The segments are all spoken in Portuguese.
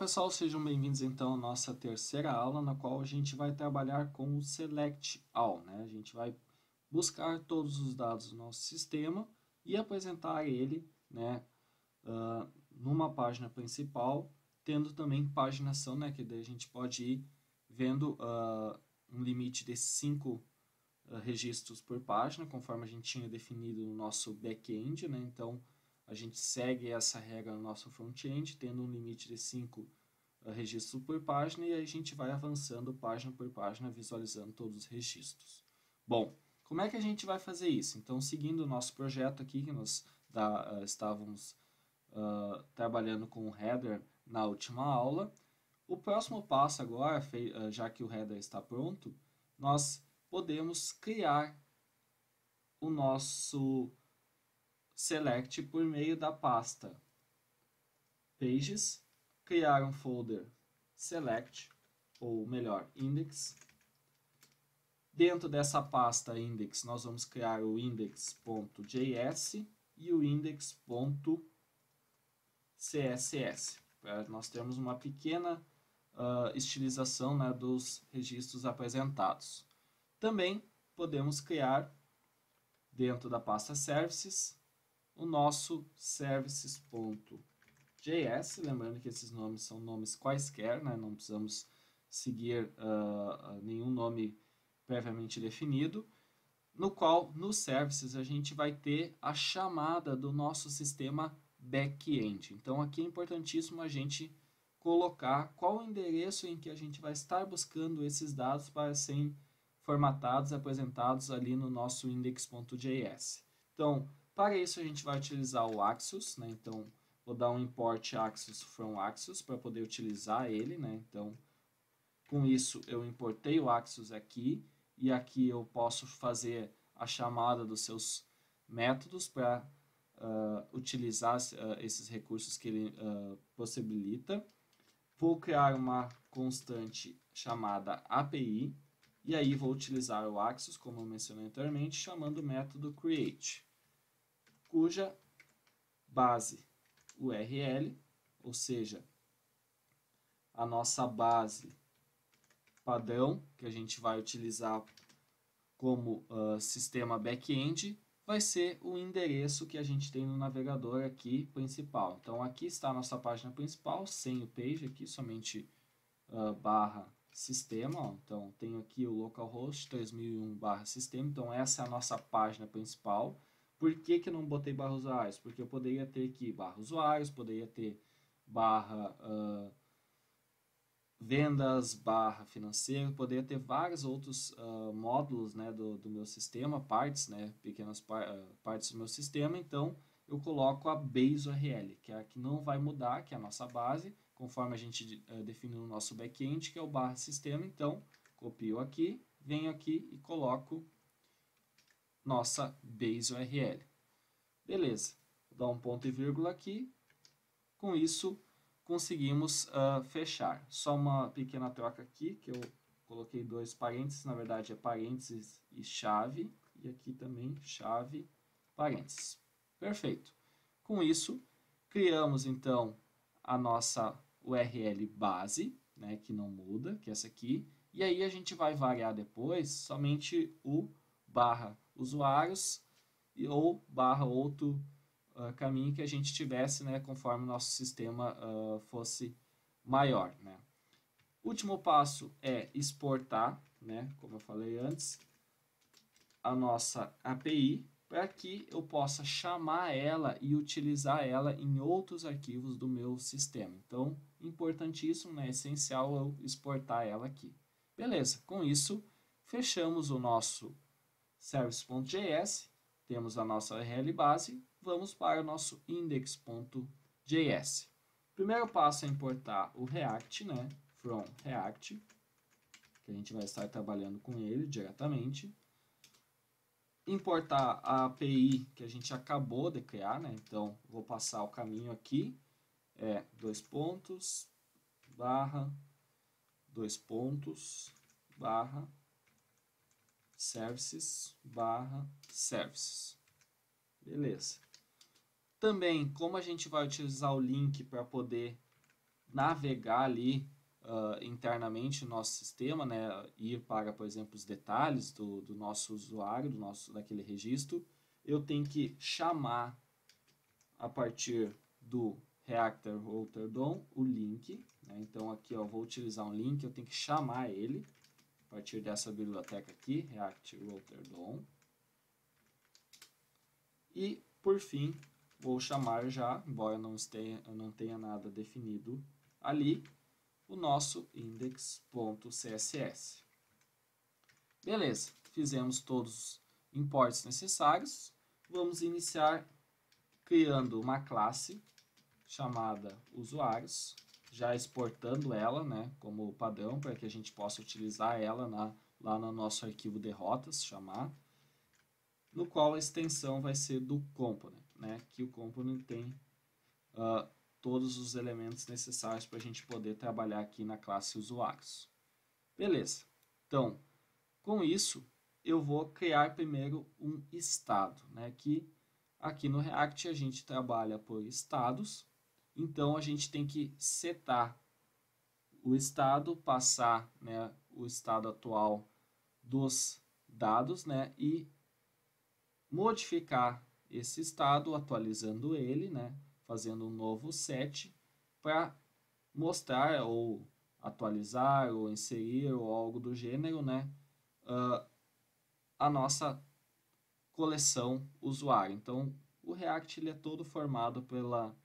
pessoal, sejam bem-vindos então à nossa terceira aula, na qual a gente vai trabalhar com o Select All, né? A gente vai buscar todos os dados do nosso sistema e apresentar ele, né, numa página principal, tendo também paginação, né, que daí a gente pode ir vendo um limite de 5 registros por página, conforme a gente tinha definido no nosso back-end, né? Então, a gente segue essa regra no nosso front-end, tendo um limite de 5 registros por página, e aí a gente vai avançando página por página, visualizando todos os registros. Bom, como é que a gente vai fazer isso? Então, seguindo o nosso projeto aqui, que nós estávamos trabalhando com o header na última aula, o próximo passo agora, já que o header está pronto, nós podemos criar o nosso select por meio da pasta Pages, criar um folder select, ou melhor, index. Dentro dessa pasta index, nós vamos criar o index.js e o index.css. Nós temos uma pequena estilização, né, dos registros apresentados. Também podemos criar, dentro da pasta services, o nosso services.js, lembrando que esses nomes são nomes quaisquer, né? Não precisamos seguir nenhum nome previamente definido, no qual, no services, a gente vai ter a chamada do nosso sistema back-end. Então, aqui é importantíssimo a gente colocar qual o endereço em que a gente vai estar buscando esses dados para serem formatados e apresentados ali no nosso index.js. Então, para isso a gente vai utilizar o Axios, né? Então, vou dar um import Axios from Axios para poder utilizar ele, né? Então, com isso eu importei o Axios aqui, e aqui eu posso fazer a chamada dos seus métodos para utilizar esses recursos que ele possibilita. Vou criar uma constante chamada API, e aí vou utilizar o Axios, como eu mencionei anteriormente, chamando o método create, cuja base URL, ou seja, a nossa base padrão, que a gente vai utilizar como sistema back-end, vai ser o endereço que a gente tem no navegador aqui principal. Então, aqui está a nossa página principal, sem o page, aqui somente barra sistema. Ó. Então, tenho aqui o localhost 3001 barra sistema. Então, essa é a nossa página principal. Por que que eu não botei barra usuários? Porque eu poderia ter aqui barra usuários, poderia ter barra vendas, barra financeiro, poderia ter vários outros módulos, né, do meu sistema, partes, né, pequenas partes do meu sistema. Então, eu coloco a base URL, que é a que não vai mudar, que é a nossa base, conforme a gente definiu no nosso back-end, que é o barra sistema. Então, copio aqui, venho aqui e coloco nossa base URL. Beleza, vou dar um ponto e vírgula aqui. Com isso, conseguimos fechar. Só uma pequena troca aqui, que eu coloquei 2 parênteses, na verdade é parênteses e chave, e aqui também chave, parênteses. Perfeito. Com isso, criamos então a nossa URL base, né, que não muda, que é essa aqui, e aí a gente vai variar depois somente o barra usuários ou barra outro caminho que a gente tivesse, né, conforme o nosso sistema fosse maior, né. Último passo é exportar, né, como eu falei antes, a nossa API, para que eu possa chamar ela e utilizar ela em outros arquivos do meu sistema. Então, importantíssimo, né, essencial eu exportar ela aqui. Beleza, com isso, fechamos o nosso service.js, temos a nossa URL base, vamos para o nosso index.js. Primeiro passo é importar o React, né, from React, que a gente vai estar trabalhando com ele diretamente. Importar a API que a gente acabou de criar, né, então vou passar o caminho aqui, 2 pontos, barra, 2 pontos, barra, services, barra, services. Beleza. Também, como a gente vai utilizar o link para poder navegar ali internamente no nosso sistema, né, ir para, por exemplo, os detalhes do nosso usuário, daquele registro, eu tenho que chamar a partir do Reactor Router DOM o link, né? Então aqui eu vou utilizar um link, eu tenho que chamar ele a partir dessa biblioteca aqui, Reactor Router DOM. E por fim, vou chamar já, embora eu não tenha nada definido ali, o nosso index.css. Beleza, fizemos todos os imports necessários. Vamos iniciar criando uma classe chamada usuários, já exportando ela, né, como padrão, para que a gente possa utilizar ela lá no nosso arquivo de rotas, chamar, no qual a extensão vai ser do component, né, que o component tem todos os elementos necessários para a gente poder trabalhar aqui na classe usuários. Beleza, então, com isso, eu vou criar primeiro um estado, né, que aqui no React a gente trabalha por estados, então a gente tem que setar o estado, passar, né, o estado atual dos dados, né, e modificar esse estado, atualizando ele, né, fazendo um novo set para mostrar ou atualizar ou inserir ou algo do gênero, né, a nossa coleção usuário. Então, o React ele é todo formado pela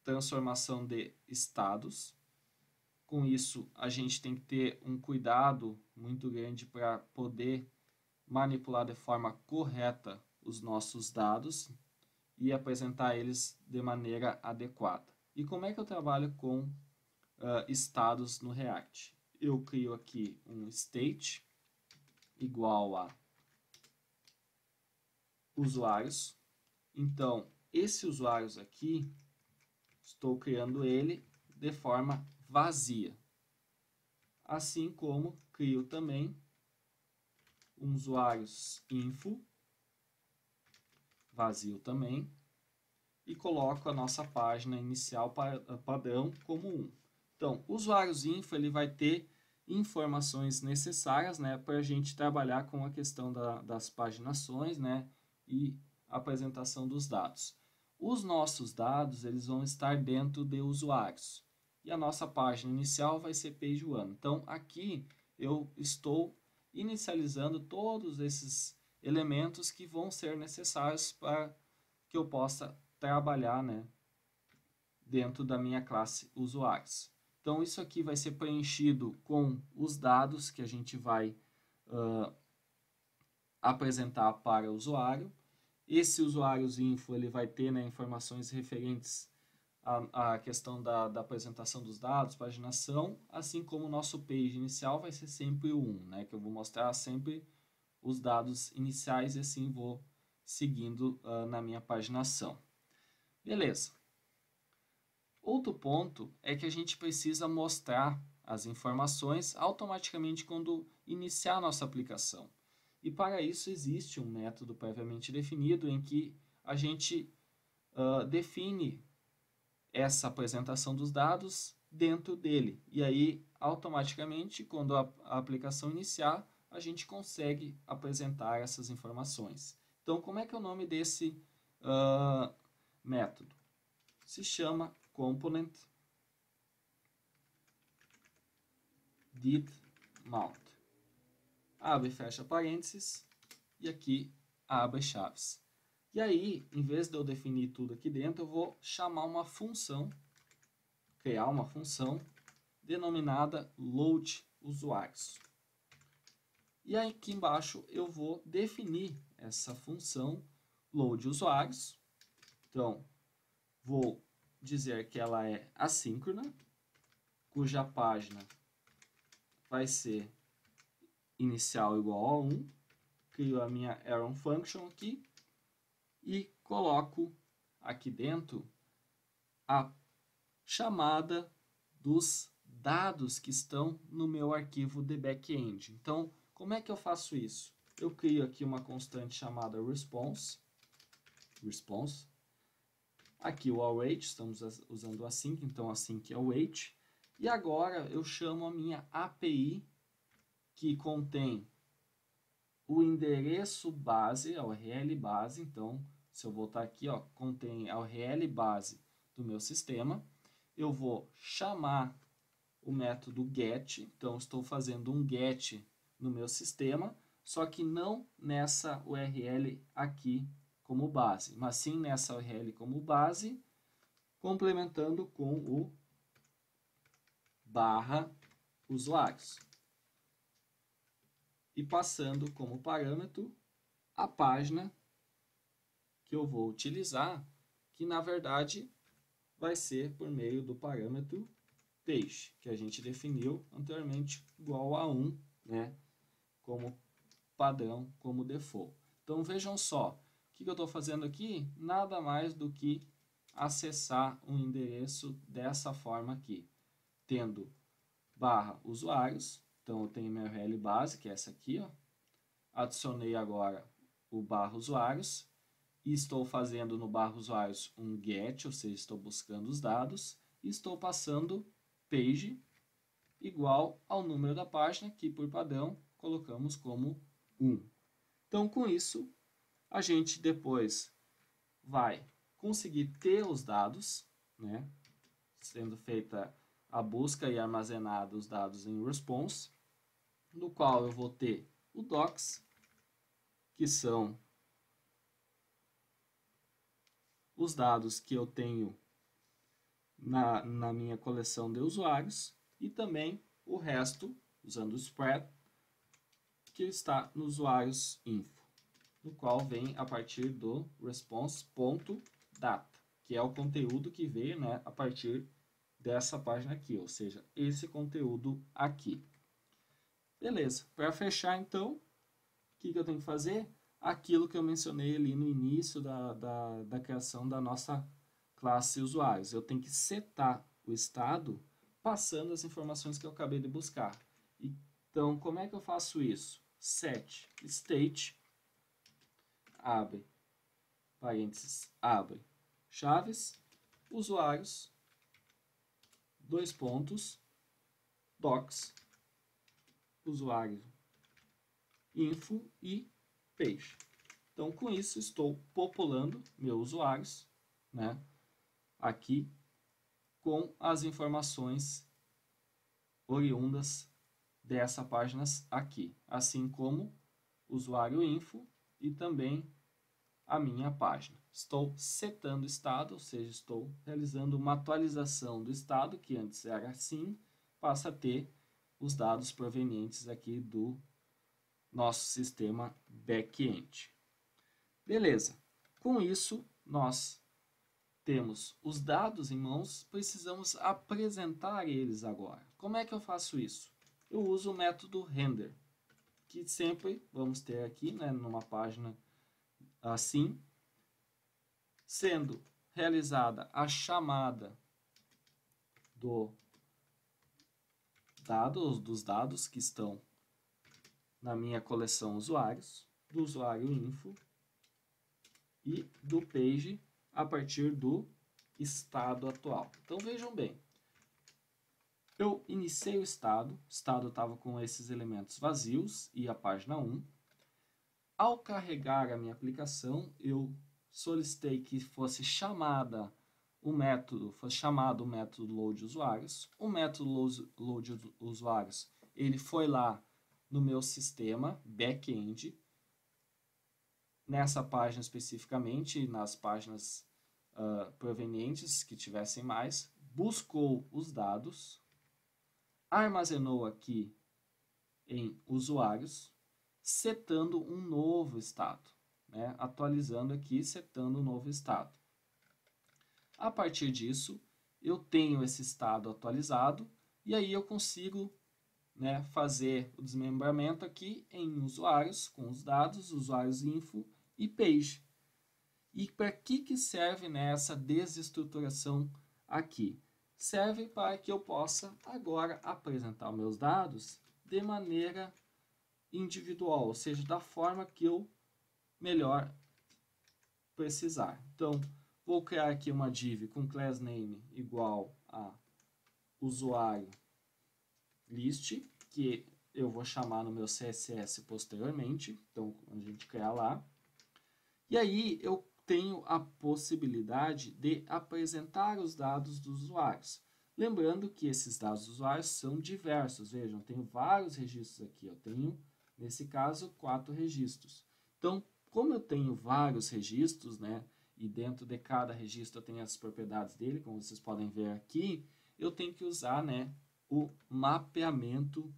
transformação de estados. Com isso, a gente tem que ter um cuidado muito grande para poder manipular de forma correta os nossos dados e apresentar eles de maneira adequada. E como é que eu trabalho com estados no React? Eu crio aqui um state igual a usuários. Então, esse usuários aqui, estou criando ele de forma vazia. Assim como crio também um usuários info, vazio também, e coloco a nossa página inicial padrão como 1. Então, o usuários info ele vai ter informações necessárias, né, para a gente trabalhar com a questão das paginações, né, e apresentação dos dados. Os nossos dados eles vão estar dentro de usuários e a nossa página inicial vai ser page one. Então aqui eu estou inicializando todos esses elementos que vão ser necessários para que eu possa trabalhar, né, dentro da minha classe usuários. Então isso aqui vai ser preenchido com os dados que a gente vai apresentar para o usuário. Esse usuários info ele vai ter, né, informações referentes à questão da apresentação dos dados, paginação, assim como o nosso page inicial vai ser sempre o 1, né, que eu vou mostrar sempre os dados iniciais e assim vou seguindo na minha paginação. Beleza. Outro ponto é que a gente precisa mostrar as informações automaticamente quando iniciar a nossa aplicação. E para isso existe um método previamente definido em que a gente define essa apresentação dos dados dentro dele. E aí, automaticamente, quando a aplicação iniciar, a gente consegue apresentar essas informações. Então, como é que é o nome desse método? Se chama component did mount. Abre e fecha parênteses e aqui abre chaves. E aí, em vez de eu definir tudo aqui dentro, eu vou chamar uma função, criar uma função denominada loadUsuários. E aí aqui embaixo eu vou definir essa função loadUsuários. Então, vou dizer que ela é assíncrona, cuja página vai ser inicial igual a 1, crio a minha Arrow Function aqui e coloco aqui dentro a chamada dos dados que estão no meu arquivo de back-end. Então, como é que eu faço isso? Eu crio aqui uma constante chamada response, Aqui o await, estamos usando o async, então async await. E agora eu chamo a minha API, que contém o endereço base, a URL base. Então, se eu voltar aqui, ó, contém a URL base do meu sistema. Eu vou chamar o método get, então estou fazendo um get no meu sistema, só que não nessa URL aqui como base, mas sim nessa URL como base, complementando com o /usuários e passando como parâmetro a página que eu vou utilizar, que na verdade vai ser por meio do parâmetro page, que a gente definiu anteriormente, igual a 1, né, como padrão, como default. Então vejam só, o que eu estou fazendo aqui? Nada mais do que acessar um endereço dessa forma aqui, tendo /usuários, então eu tenho minha URL base, que é essa aqui, ó. Adicionei agora o /usuários, e estou fazendo no /usuários um get, ou seja, estou buscando os dados, e estou passando page igual ao número da página, que por padrão colocamos como 1. Então, com isso, a gente depois vai conseguir ter os dados, né, sendo feita a busca e armazenada os dados em response, no qual eu vou ter o docs, que são os dados que eu tenho na minha coleção de usuários, e também o resto, usando o spread, que está no usuários info, no qual vem a partir do response.data, que é o conteúdo que veio, né, a partir dessa página aqui, ou seja, esse conteúdo aqui. Beleza, para fechar então, o que eu tenho que fazer? Aquilo que eu mencionei ali no início da criação da nossa classe usuários. Eu tenho que setar o estado passando as informações que eu acabei de buscar. Então, como é que eu faço isso? Set state, abre, parênteses, abre, chaves, usuários, dois pontos, docs, usuário, info e page. Então, com isso, estou populando meus usuários, né, aqui com as informações oriundas dessa página aqui, assim como usuário info e também a minha página. Estou setando o estado, ou seja, estou realizando uma atualização do estado, que antes era assim, passa a ter os dados provenientes aqui do nosso sistema back-end. Beleza. Com isso, nós temos os dados em mãos, precisamos apresentar eles agora. Como é que eu faço isso? Eu uso o método render, que sempre vamos ter aqui, né, numa página assim, sendo realizada a chamada dos dados que estão na minha coleção usuários, do usuário info e do page a partir do estado atual. Então vejam bem, eu iniciei o estado estava com esses elementos vazios e a página 1. Ao carregar a minha aplicação, eu solicitei que fosse chamado o método load usuários. O método load usuários, ele foi lá no meu sistema back-end, nessa página especificamente, nas páginas provenientes que tivessem mais, buscou os dados, armazenou aqui em usuários, setando um novo estado, né? Atualizando aqui, setando um novo estado. A partir disso, eu tenho esse estado atualizado e aí eu consigo, né, fazer o desmembramento aqui em usuários, com os dados, usuários info e page. E para que serve, né, essa desestruturação aqui? Serve para que eu possa agora apresentar meus dados de maneira individual, ou seja, da forma que eu melhor precisar. Então, Vou criar aqui uma div com class name igual a usuário list, que eu vou chamar no meu CSS posteriormente, então a gente criar lá. E aí eu tenho a possibilidade de apresentar os dados dos usuários. Lembrando que esses dados dos usuários são diversos, vejam, tenho vários registros aqui, eu tenho, nesse caso, 4 registros. Então, como eu tenho vários registros, né, e dentro de cada registro eu tenho as propriedades dele, como vocês podem ver aqui, eu tenho que usar, né, o mapeamento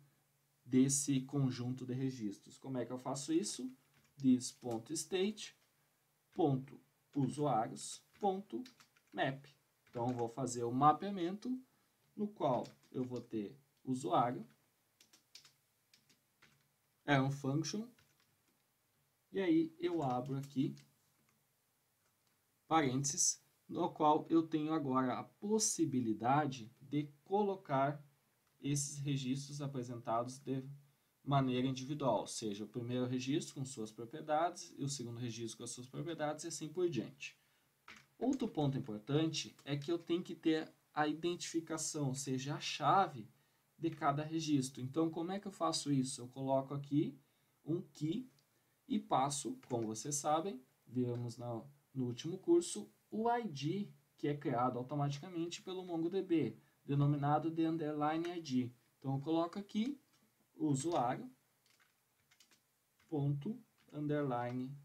desse conjunto de registros. Como é que eu faço isso? This.state.usuários.map. Então, eu vou fazer o mapeamento no qual eu vou ter usuário, é um function, e aí eu abro aqui parênteses, no qual eu tenho agora a possibilidade de colocar esses registros apresentados de maneira individual, ou seja, o primeiro registro com suas propriedades e o segundo registro com as suas propriedades e assim por diante. Outro ponto importante é que eu tenho que ter a identificação, ou seja, a chave de cada registro. Então, como é que eu faço isso? Eu coloco aqui um key e passo, como vocês sabem, vimos no último curso, o ID, que é criado automaticamente pelo MongoDB, denominado de underline ID. Então, eu coloco aqui usuário ponto underline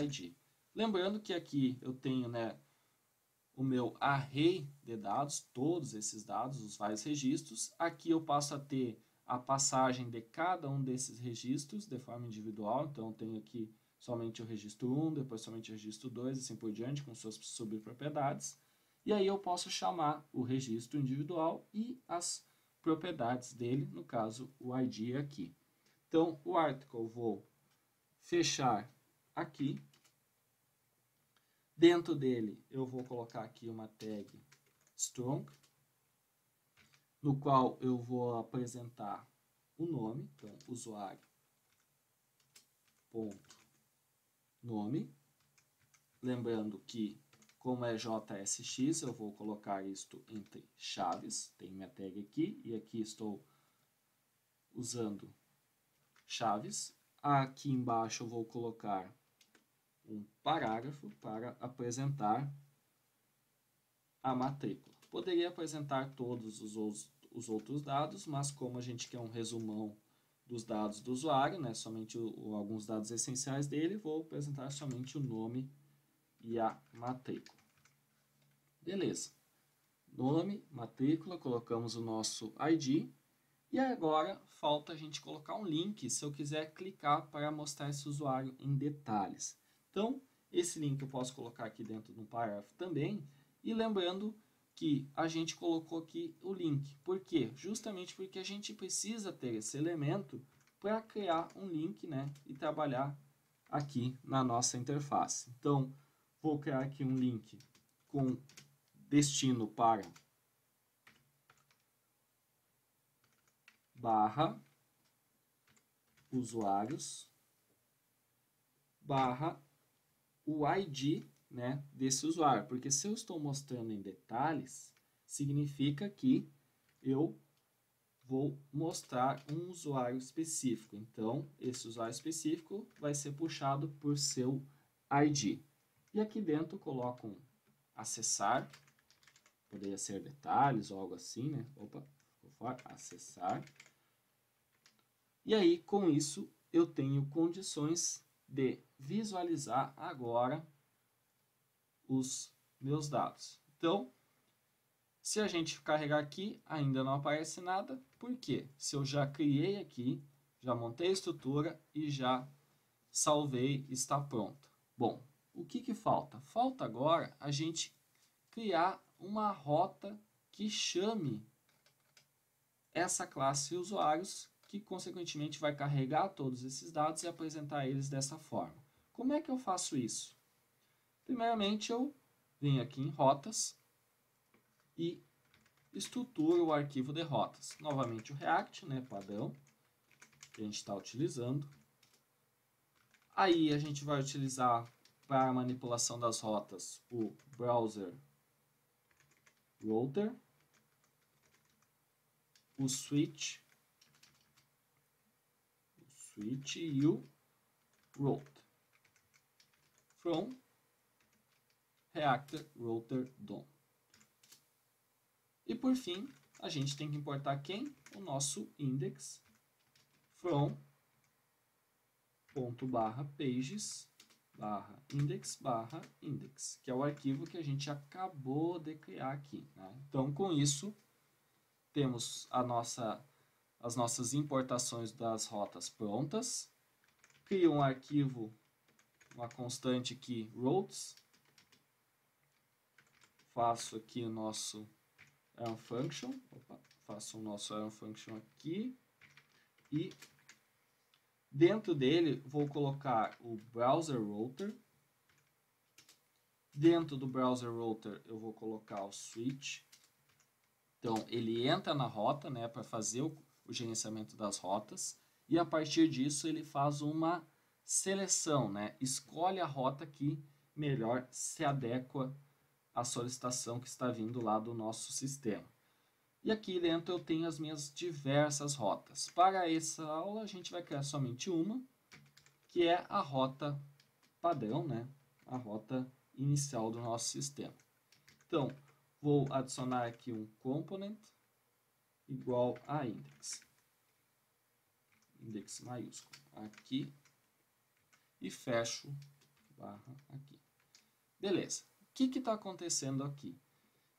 ID. Lembrando que aqui eu tenho, né, o meu array de dados, todos esses dados, os vários registros. Aqui eu passo a ter a passagem de cada um desses registros de forma individual. Então, eu tenho aqui somente o registro 1, depois somente o registro 2, assim por diante, com suas subpropriedades. E aí eu posso chamar o registro individual e as propriedades dele, no caso, o ID aqui. Então, o article eu vou fechar aqui. Dentro dele, eu vou colocar aqui uma tag strong, no qual eu vou apresentar o nome, então, usuário.nome. Lembrando que, como é JSX, eu vou colocar isto entre chaves. Tem minha tag aqui, e aqui estou usando chaves. Aqui embaixo eu vou colocar um parágrafo para apresentar a matrícula. Poderia apresentar todos os outros dados, mas como a gente quer um resumão dos dados do usuário, né, somente alguns dados essenciais dele, vou apresentar somente o nome e a matrícula. Beleza. Nome, matrícula, colocamos o nosso ID. E agora falta a gente colocar um link se eu quiser clicar para mostrar esse usuário em detalhes. Então, esse link eu posso colocar aqui dentro do parágrafo também. E lembrando que a gente colocou aqui o link. Por quê? Justamente porque a gente precisa ter esse elemento para criar um link, né, e trabalhar aqui na nossa interface. Então, vou criar aqui um link com destino para /usuários o ID, né, desse usuário. Porque se eu estou mostrando em detalhes, significa que eu vou mostrar um usuário específico. Então, esse usuário específico vai ser puxado por seu ID. E aqui dentro eu coloco um acessar, poderia ser detalhes ou algo assim, né? Opa, ficou fora, acessar. E aí, com isso, eu tenho condições de visualizar agora os meus dados. Então, se a gente carregar aqui, ainda não aparece nada. Por quê? Se eu já criei aqui, já montei a estrutura e já salvei, está pronto. Bom, o que falta? Falta agora a gente criar uma rota que chame essa classe usuários, que consequentemente vai carregar todos esses dados e apresentar eles dessa forma. Como é que eu faço isso? Primeiramente, eu venho aqui em rotas e estruturo o arquivo de rotas. Novamente o React, né, padrão, que a gente está utilizando. Aí a gente vai utilizar para a manipulação das rotas o browser router, o switch e o route from reactor router DOM. E por fim, a gente tem que importar quem? O nosso index from .pages /index, que é o arquivo que a gente acabou de criar aqui, né? Então, com isso, temos as nossas importações das rotas prontas. Crio um arquivo, uma constante aqui, routes. Faço aqui o nosso arm function. Faço o nosso arm function aqui. E dentro dele, vou colocar o browser router. Dentro do browser router, eu vou colocar o switch. Então, ele entra na rota, né, para fazer o gerenciamento das rotas. E a partir disso, ele faz uma seleção, né? Escolhe a rota que melhor se adequa à solicitação que está vindo lá do nosso sistema. E aqui dentro eu tenho as minhas diversas rotas. Para essa aula, a gente vai criar somente uma, que é a rota padrão, né? A rota inicial do nosso sistema. Então, vou adicionar aqui um component igual a index. Index maiúsculo aqui. E fecho barra aqui. Beleza. O que está acontecendo aqui?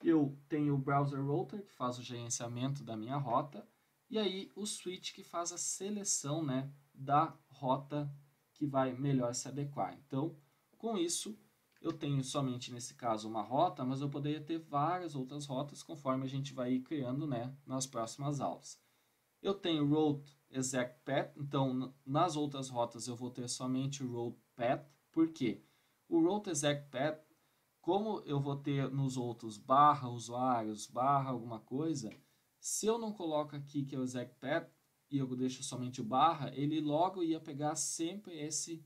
Eu tenho o browser router, que faz o gerenciamento da minha rota, e aí o switch, que faz a seleção, né, da rota que vai melhor se adequar. Então, com isso, eu tenho somente nesse caso uma rota, mas eu poderia ter várias outras rotas conforme a gente vai ir criando, né, nas próximas aulas. Eu tenho route exec path, então nas outras rotas eu vou ter somente o route path. Por quê? O route exec path, como eu vou ter nos outros barra usuários, barra alguma coisa, se eu não coloco aqui que é o exec path e eu deixo somente o barra, ele logo ia pegar sempre esse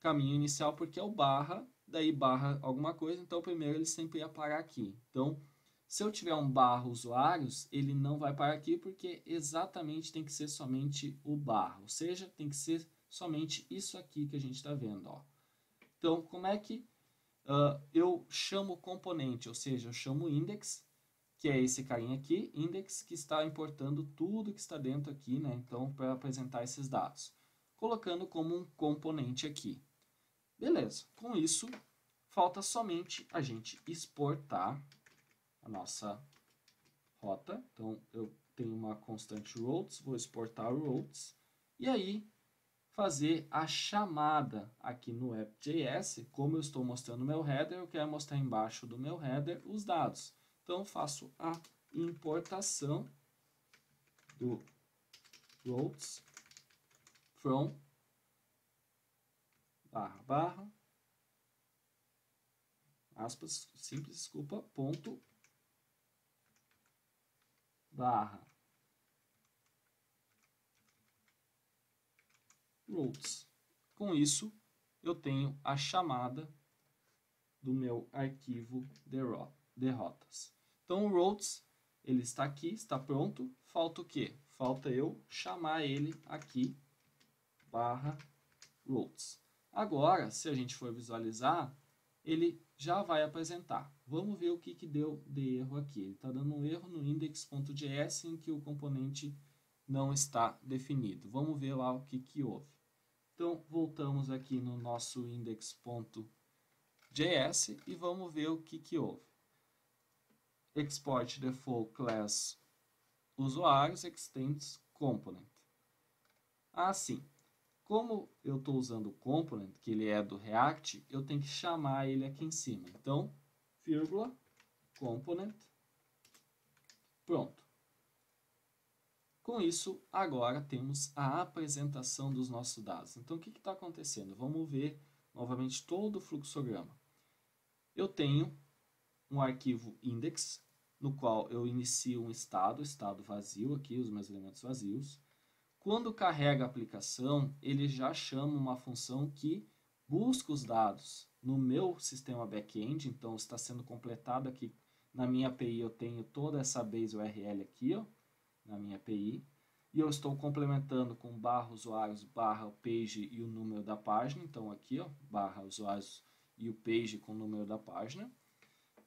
caminho inicial, porque é o barra, daí barra alguma coisa, então primeiro ele sempre ia parar aqui. Então, se eu tiver um barra usuários, ele não vai parar aqui, porque exatamente tem que ser somente o barra, ou seja, tem que ser somente isso aqui que a gente está vendo, ó. Então, como é que eu chamo o componente, ou seja, eu chamo o index, que é esse carinha aqui, index, que está importando tudo que está dentro aqui, né? Então, para apresentar esses dados, colocando como um componente aqui. Beleza, com isso, falta somente a gente exportar a nossa rota. Então, eu tenho uma constante routes, vou exportar o routes, e aí fazer a chamada aqui no app.js. Como eu estou mostrando o meu header, eu quero mostrar embaixo do meu header os dados. Então, faço a importação do routes from barra aspas, simples, desculpa, ponto barra routes. Com isso, eu tenho a chamada do meu arquivo de rotas. Então, o routes, ele está aqui, está pronto. Falta o quê? Falta eu chamar ele aqui, barra routes. Agora, se a gente for visualizar, ele já vai apresentar. Vamos ver o que deu de erro aqui. Ele está dando um erro no index.js em que o componente não está definido. Vamos ver lá o que houve. Então, voltamos aqui no nosso index.js e vamos ver o que houve. Export default class usuários extends component. Assim, como eu estou usando o component, que ele é do React, eu tenho que chamar ele aqui em cima. Então, vírgula, component, pronto. Com isso, agora temos a apresentação dos nossos dados. Então, o que está acontecendo? Vamos ver novamente todo o fluxograma. Eu tenho um arquivo index, no qual eu inicio um estado vazio aqui, os meus elementos vazios. Quando carrega a aplicação, ele já chama uma função que busca os dados no meu sistema back-end, então está sendo completado aqui na minha API, eu tenho toda essa base URL aqui, ó, na minha API, e eu estou complementando com barra usuários, barra page e o número da página, então aqui, ó, barra usuários e o page com o número da página.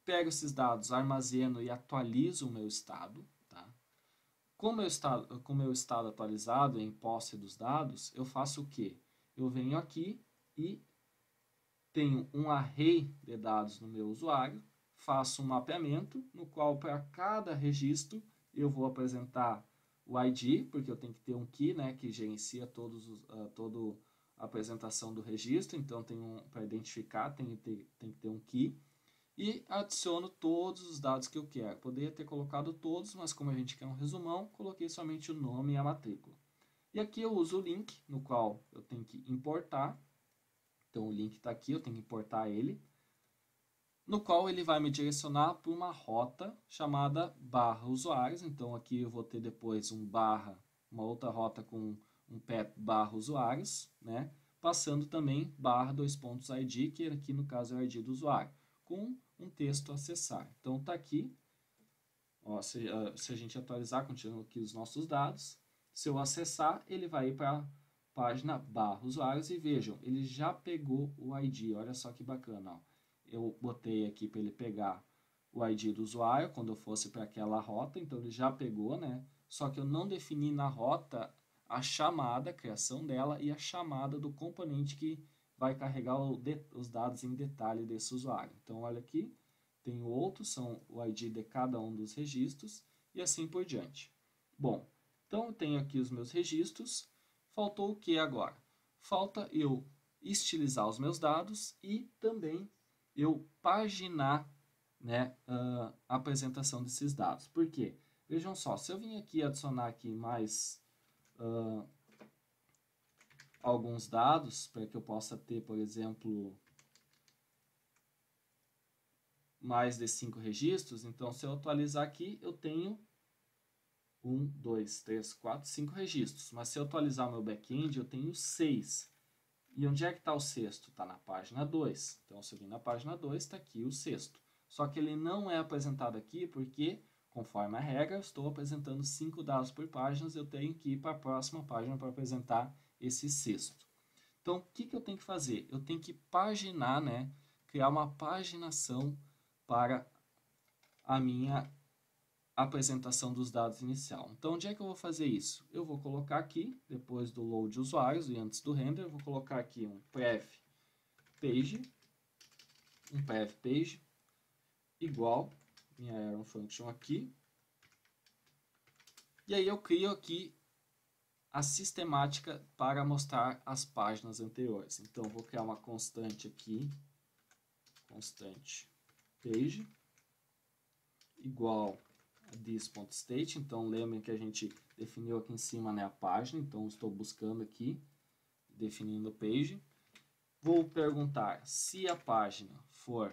Pego esses dados, armazeno e atualizo o meu estado, tá? Com o meu estado atualizado em posse dos dados, eu faço o quê? Eu venho aqui e tenho um array de dados no meu usuário, faço um mapeamento no qual para cada registro eu vou apresentar o ID, porque eu tenho que ter um key, né, que gerencia toda a apresentação do registro, então para identificar tem que ter um key, e adiciono todos os dados que eu quero. Poderia ter colocado todos, mas como a gente quer um resumão, coloquei somente o nome e a matrícula. E aqui eu uso o link, no qual eu tenho que importar. Então o link está aqui, eu tenho que importar ele, no qual ele vai me direcionar para uma rota chamada barra usuários. Então aqui eu vou ter depois uma outra rota com um path barra usuários, né? Passando também barra /ID, que aqui no caso é o ID do usuário, com um texto a acessar. Então está aqui, ó, se a gente atualizar, continuando aqui os nossos dados, se eu acessar, ele vai ir para página barra usuários e vejam, ele já pegou o ID, olha só que bacana, ó. Eu botei aqui para ele pegar o ID do usuário quando eu fosse para aquela rota, então ele já pegou, né? Só que eu não defini na rota a chamada, a criação dela e a chamada do componente que vai carregar os dados em detalhe desse usuário. Então olha aqui, tem outros, são o ID de cada um dos registros e assim por diante. Bom, então eu tenho aqui os meus registros. Faltou o que agora? Falta eu estilizar os meus dados e também eu paginar, né, a apresentação desses dados. Por quê? Vejam só, se eu vim aqui adicionar aqui mais alguns dados, para que eu possa ter, por exemplo, mais de 5 registros, então se eu atualizar aqui, eu tenho 1, 2, 3, 4, 5 registros. Mas se eu atualizar o meu back-end, eu tenho 6. E onde é que está o sexto? Está na página 2. Então, se eu vir na página 2, está aqui o sexto. Só que ele não é apresentado aqui porque, conforme a regra, eu estou apresentando 5 dados por página, eu tenho que ir para a próxima página para apresentar esse sexto. Então, o que eu tenho que fazer? Eu tenho que paginar, né? Criar uma paginação para a minha apresentação dos dados inicial. Então, onde é que eu vou fazer isso? Eu vou colocar aqui, depois do load de usuários e antes do render, eu vou colocar aqui um prev page igual minha arrow function aqui. E aí eu crio aqui a sistemática para mostrar as páginas anteriores. Então, eu vou criar uma constante aqui, constante page igual this.state, então lembrem que a gente definiu aqui em cima, né, a página, então estou buscando aqui, definindo o page. Vou perguntar se a página for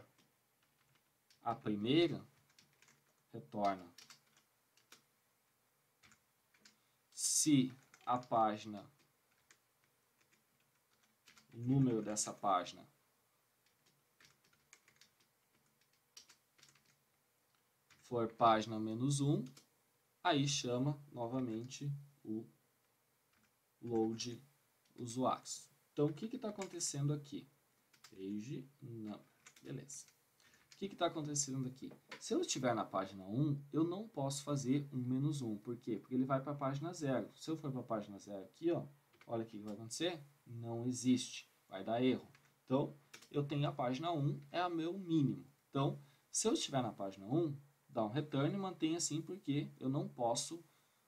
a primeira, retorna. Se a página, o número dessa página for página -1, aí chama novamente o load usuários. Então, o que está acontecendo aqui? Page, não, beleza. O que está acontecendo aqui? Se eu estiver na página 1, eu não posso fazer um -1. Por quê? Porque ele vai para a página 0. Se eu for para a página 0 aqui, ó, olha o que vai acontecer. Não existe. Vai dar erro. Então, eu tenho a página 1, é o meu mínimo. Então, se eu estiver na página 1, dá um return e mantém assim, porque eu não posso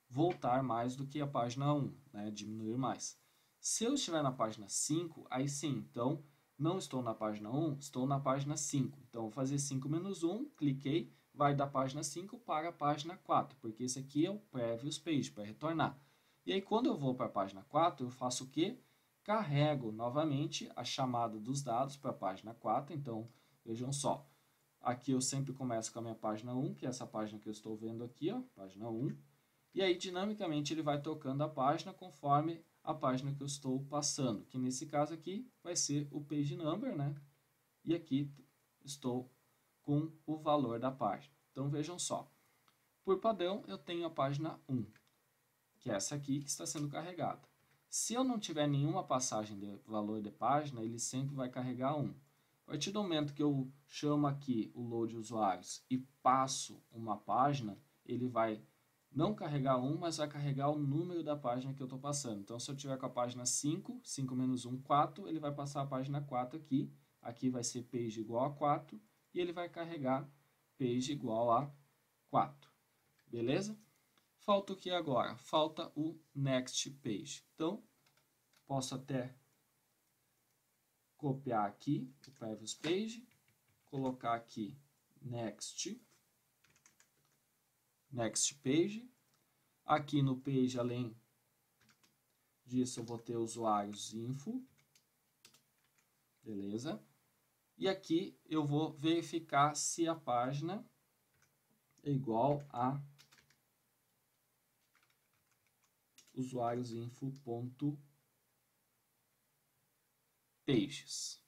voltar mais do que a página 1, né, diminuir mais. Se eu estiver na página 5, aí sim, então, não estou na página 1, estou na página 5. Então, vou fazer 5 menos 1, cliquei, vai da página 5 para a página 4, porque esse aqui é o previous page, para retornar. E aí, quando eu vou para a página 4, eu faço o quê? Carrego novamente a chamada dos dados para a página 4. Então, vejam só, aqui eu sempre começo com a minha página 1, que é essa página que eu estou vendo aqui, ó, página 1. E aí, dinamicamente, ele vai tocando a página conforme a página que eu estou passando, que nesse caso aqui vai ser o page number, né? e aqui estou com o valor da página. Então, vejam só. Por padrão, eu tenho a página 1, que é essa aqui que está sendo carregada. Se eu não tiver nenhuma passagem de valor de página, ele sempre vai carregar 1. A partir do momento que eu chamo aqui o load usuários e passo uma página, ele vai não carregar 1, mas vai carregar o número da página que eu estou passando. Então, se eu tiver com a página 5, 5 menos 1, 4, ele vai passar a página 4 aqui. Aqui vai ser page igual a 4 e ele vai carregar page igual a 4. Beleza? Falta o que agora? Falta o next page. Então, posso até copiar aqui o previous page, colocar aqui next page. Aqui no page, além disso, eu vou ter usuários info. Beleza? E aqui eu vou verificar se a página é igual a usuariosinfo.pages.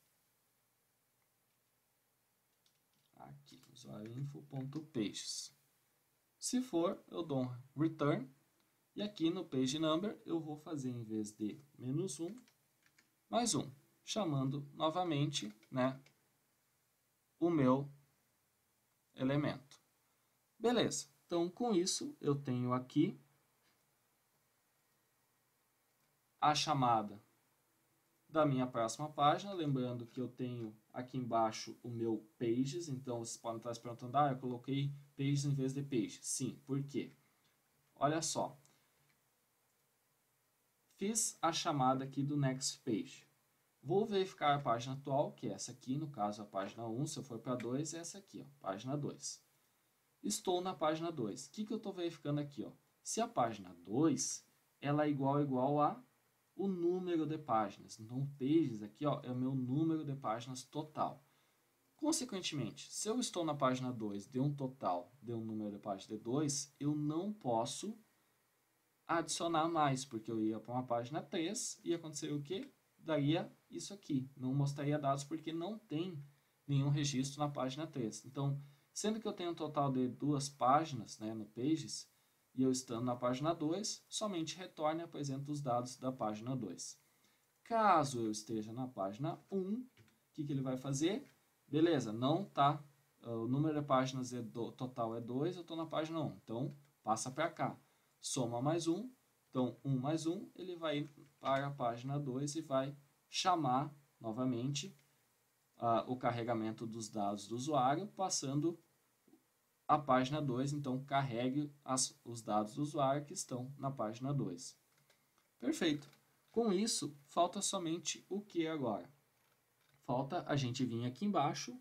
Aqui, usuarioinfo.pages. Se for, eu dou um return. E aqui no page number, eu vou fazer, em vez de -1, mais 1. Chamando novamente, né, o meu elemento. Beleza. Então, com isso, eu tenho aqui a chamada da minha próxima página. Lembrando que eu tenho aqui embaixo o meu pages. Então, vocês podem estar se perguntando, eu coloquei pages em vez de page. Sim, por quê? Olha só. Fiz a chamada aqui do next page. Vou verificar a página atual, que é essa aqui, no caso a página 1, se eu for para 2, é essa aqui, ó, página 2. Estou na página 2. O que eu estou verificando aqui? Ó? Se a página 2 ela é igual a o número de páginas. Então, pages aqui ó, é o meu número de páginas total. Consequentemente, se eu estou na página 2 de um total de um número de páginas de 2, eu não posso adicionar mais, porque eu ia para uma página 3 e acontecer o quê? Daria isso aqui. Não mostraria dados porque não tem nenhum registro na página 3. Então, sendo que eu tenho um total de 2 páginas, né, no Pages, e eu estando na página 2, somente retorna e apresenta os dados da página 2. Caso eu esteja na página 1, o que ele vai fazer? Beleza, não tá, o número de páginas total é 2, eu estou na página 1, então passa para cá. Soma mais 1, então 1 mais 1, ele vai para a página 2 e vai chamar novamente o carregamento dos dados do usuário, passando a página 2, então carregue os dados do usuário que estão na página 2. Perfeito. Com isso, falta somente o que agora? Falta a gente vir aqui embaixo,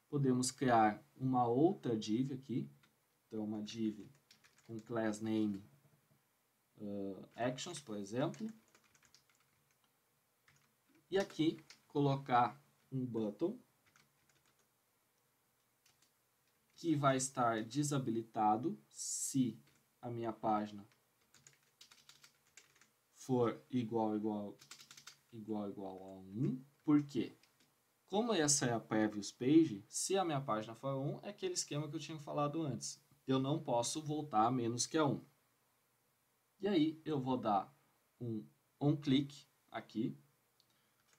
podemos criar uma outra div aqui, então uma div com class name actions, por exemplo, e aqui colocar um button que vai estar desabilitado se a minha página for igual a 1. Por quê? Como essa é a previous page, se a minha página for 1, é aquele esquema que eu tinha falado antes. Eu não posso voltar a menos que a 1. E aí eu vou dar um onClick aqui,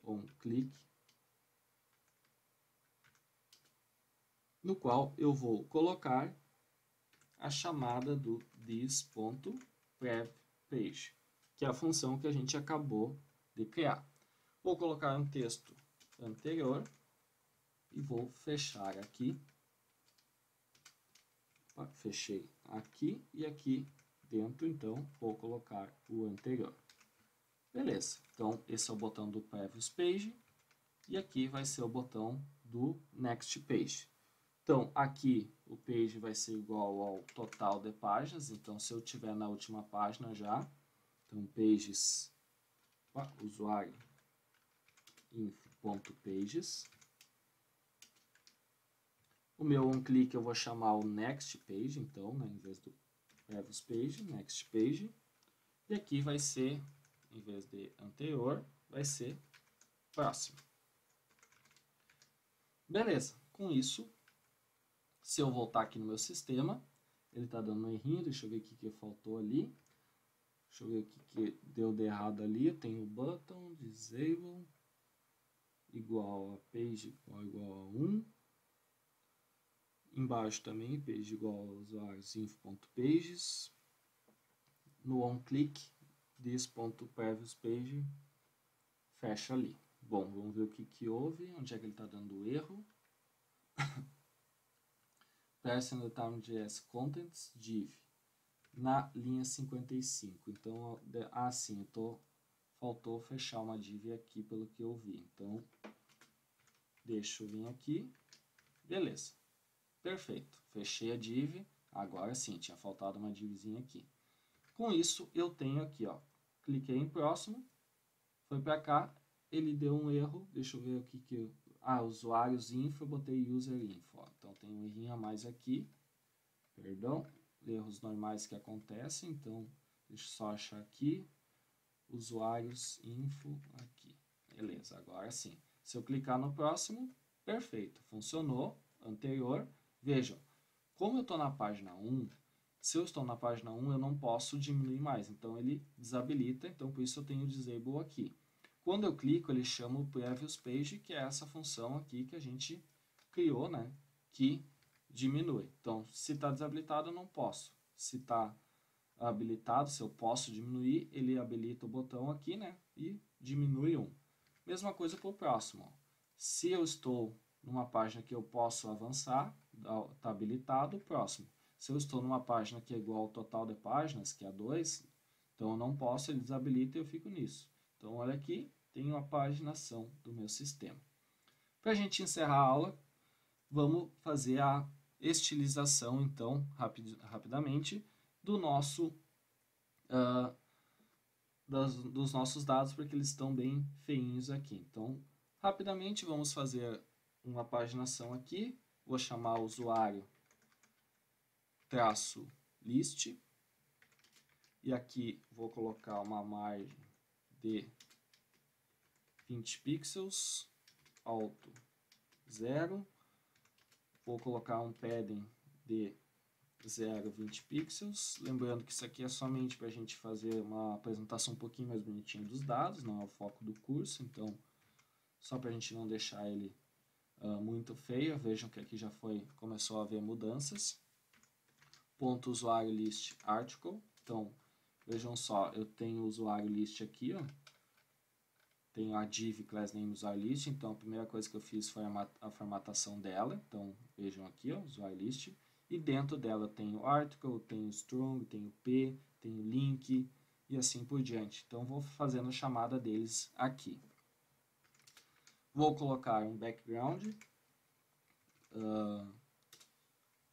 onClick, no qual eu vou colocar a chamada do this.prevPage, que é a função que a gente acabou de criar. Vou colocar um texto anterior e vou fechar aqui. Fechei aqui e aqui dentro, então vou colocar o anterior. Beleza, então esse é o botão do Previous Page e aqui vai ser o botão do Next Page. Então aqui o page vai ser igual ao total de páginas, então se eu tiver na última página já, então pages, usuário info.pages. O meu onClick eu vou chamar o Next Page, então, né, em vez do Previous Page, Next Page. E aqui vai ser, em vez de anterior, vai ser próximo. Beleza, com isso, se eu voltar aqui no meu sistema, ele está dando um errinho, deixa eu ver o que faltou ali. Deixa eu ver o que deu de errado ali. Eu tenho button, disable, igual a page igual a 1. Embaixo também, page igual a usuários info.pages. No onClick, this.previousPage, fecha ali. Bom, vamos ver o que houve, onde é que ele está dando erro. Person.time.js contents div na linha 55. Então, sim, faltou fechar uma div aqui pelo que eu vi. Então, deixa eu vir aqui. Beleza. Perfeito. Fechei a div. Agora sim, tinha faltado uma divzinha aqui. Com isso, eu tenho aqui, ó. Cliquei em próximo. Foi para cá. Ele deu um erro. Deixa eu ver o que usuários info, eu botei user info. Ó. Então, tem um errinho a mais aqui. Perdão. Erros normais que acontecem. Então, deixa eu só achar aqui. Usuários info aqui. Beleza, agora sim. Se eu clicar no próximo, perfeito. Funcionou. Anterior. Vejam, como eu estou na página 1, se eu estou na página 1, eu não posso diminuir mais. Então, ele desabilita. Então, por isso eu tenho o disable aqui. Quando eu clico, ele chama o previous page, que é essa função aqui que a gente criou, né? Que diminui. Então, se está desabilitado, eu não posso. Se está habilitado, se eu posso diminuir, ele habilita o botão aqui, né? E diminui 1. Mesma coisa para o próximo. Ó. Se eu estou numa página que eu posso avançar, está habilitado, o próximo. Se eu estou numa página que é igual ao total de páginas, que é 2, então eu não posso, ele desabilita e eu fico nisso. Então, olha aqui, tenho a paginação do meu sistema. Para a gente encerrar a aula, vamos fazer a estilização, então, rapidamente, do nosso, dos nossos dados, porque eles estão bem feinhos aqui. Então, rapidamente, vamos fazer uma paginação aqui. Vou chamar o usuário -list. E aqui vou colocar uma margem de 20 pixels, alto 0. Vou colocar um padding de 0,20 pixels. Lembrando que isso aqui é somente para a gente fazer uma apresentação um pouquinho mais bonitinha dos dados, não é o foco do curso, então só para a gente não deixar ele muito feio. Vejam que aqui já começou a haver mudanças. Ponto usuário list article. Então, vejam só, eu tenho o usuário list aqui, ó. Tenho a div class name usuário list, então a primeira coisa que eu fiz foi a formatação dela. Então, vejam aqui, ó, usuário list. E dentro dela tem o article, tem o strong, tem o p, tem o link e assim por diante. Então, vou fazendo a chamada deles aqui. Vou colocar um background,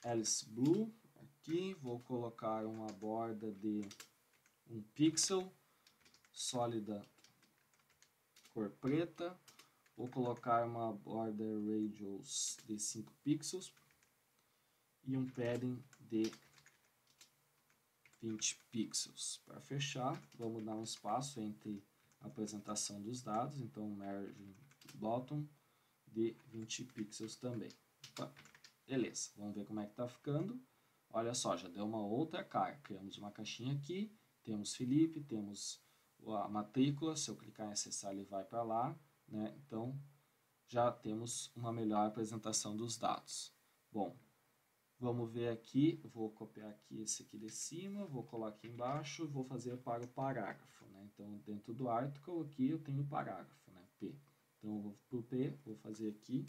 Alice Blue, aqui. Vou colocar uma borda de 1 pixel, sólida, cor preta. Vou colocar uma border radius de 5 pixels e um padding de 20 pixels. Para fechar, vamos dar um espaço entre a apresentação dos dados, então margin bottom de 20 pixels também. Opa, beleza, vamos ver como é que está ficando. Olha só, já deu uma outra cara. Criamos uma caixinha aqui, temos Felipe, temos a matrícula, se eu clicar em acessar ele vai para lá, né? Então, já temos uma melhor apresentação dos dados. Bom, vamos ver aqui, vou copiar aqui esse aqui de cima, vou colocar aqui embaixo, vou fazer para o parágrafo, né? Então, dentro do article aqui eu tenho o parágrafo, né? P. Então, eu vou para o P, vou fazer aqui,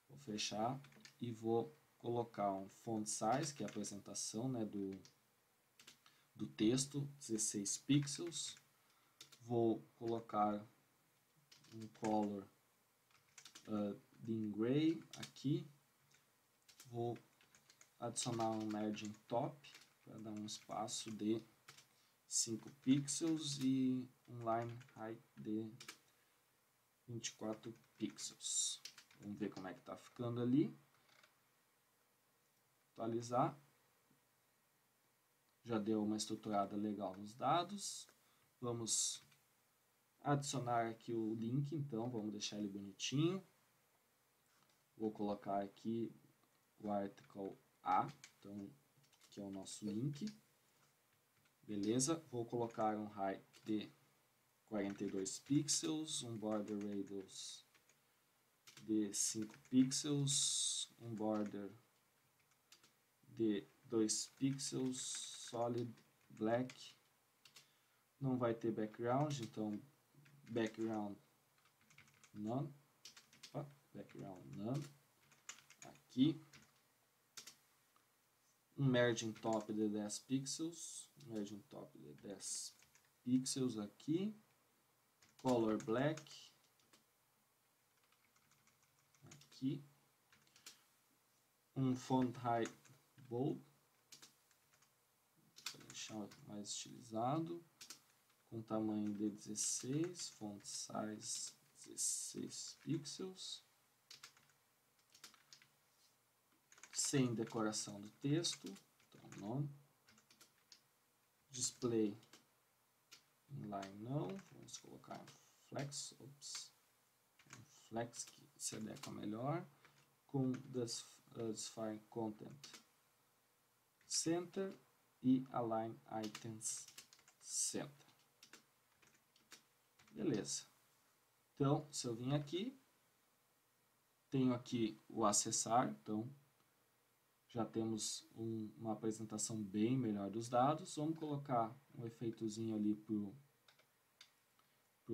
vou fechar e vou colocar um font size, que é a apresentação, né, do texto, 16 pixels. Vou colocar um color dim gray aqui. Vou adicionar um margin top para dar um espaço de 5 pixels e um line height de 24 pixels. Vamos ver como é que está ficando ali. Atualizar. Já deu uma estruturada legal nos dados. Vamos adicionar aqui o link, então, vamos deixar ele bonitinho. Vou colocar aqui o article A, então que é o nosso link. Beleza? Vou colocar um height de 42 pixels, um border radius de 5 pixels, um border de 2 pixels, solid black. Não vai ter background, então background none. Opa, background none. Aqui. Um margin top de 10 pixels. Margin top de 10 pixels aqui. Color black. Aqui. Um font height bold. Para deixar mais estilizado. Com tamanho de 16. Font size 16 pixels. Sem decoração do texto, então não. Display inline não, vamos colocar um flex, um flex que se adequa melhor, com define content center e align items center. Beleza. Então, se eu vim aqui, tenho aqui o acessar, então já temos uma apresentação bem melhor dos dados. Vamos colocar um efeitozinho ali para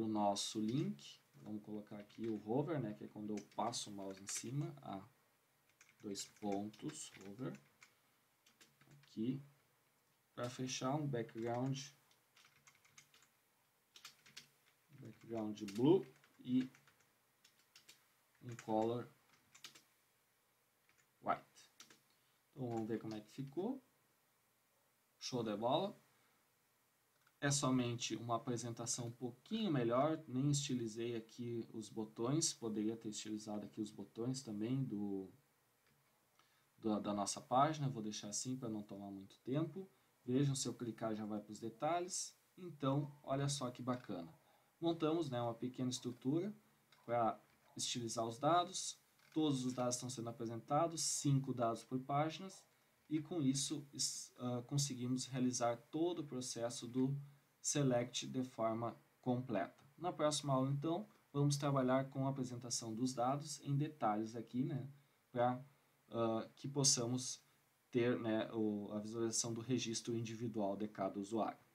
o nosso link. Vamos colocar aqui o hover, né, que é quando eu passo o mouse em cima. Dois pontos, hover. Aqui. Para fechar, um background blue e um color white. Então vamos ver como é que ficou. Show de bola. É somente uma apresentação um pouquinho melhor. Nem estilizei aqui os botões. Poderia ter estilizado aqui os botões também da nossa página. Vou deixar assim para não tomar muito tempo. Vejam, se eu clicar já vai para os detalhes. Então, olha só que bacana. Montamos, né, uma pequena estrutura para estilizar os dados. Todos os dados estão sendo apresentados, 5 dados por páginas, e com isso conseguimos realizar todo o processo do select de forma completa. Na próxima aula, então, vamos trabalhar com a apresentação dos dados em detalhes aqui, né, para que possamos ter, né, a visualização do registro individual de cada usuário.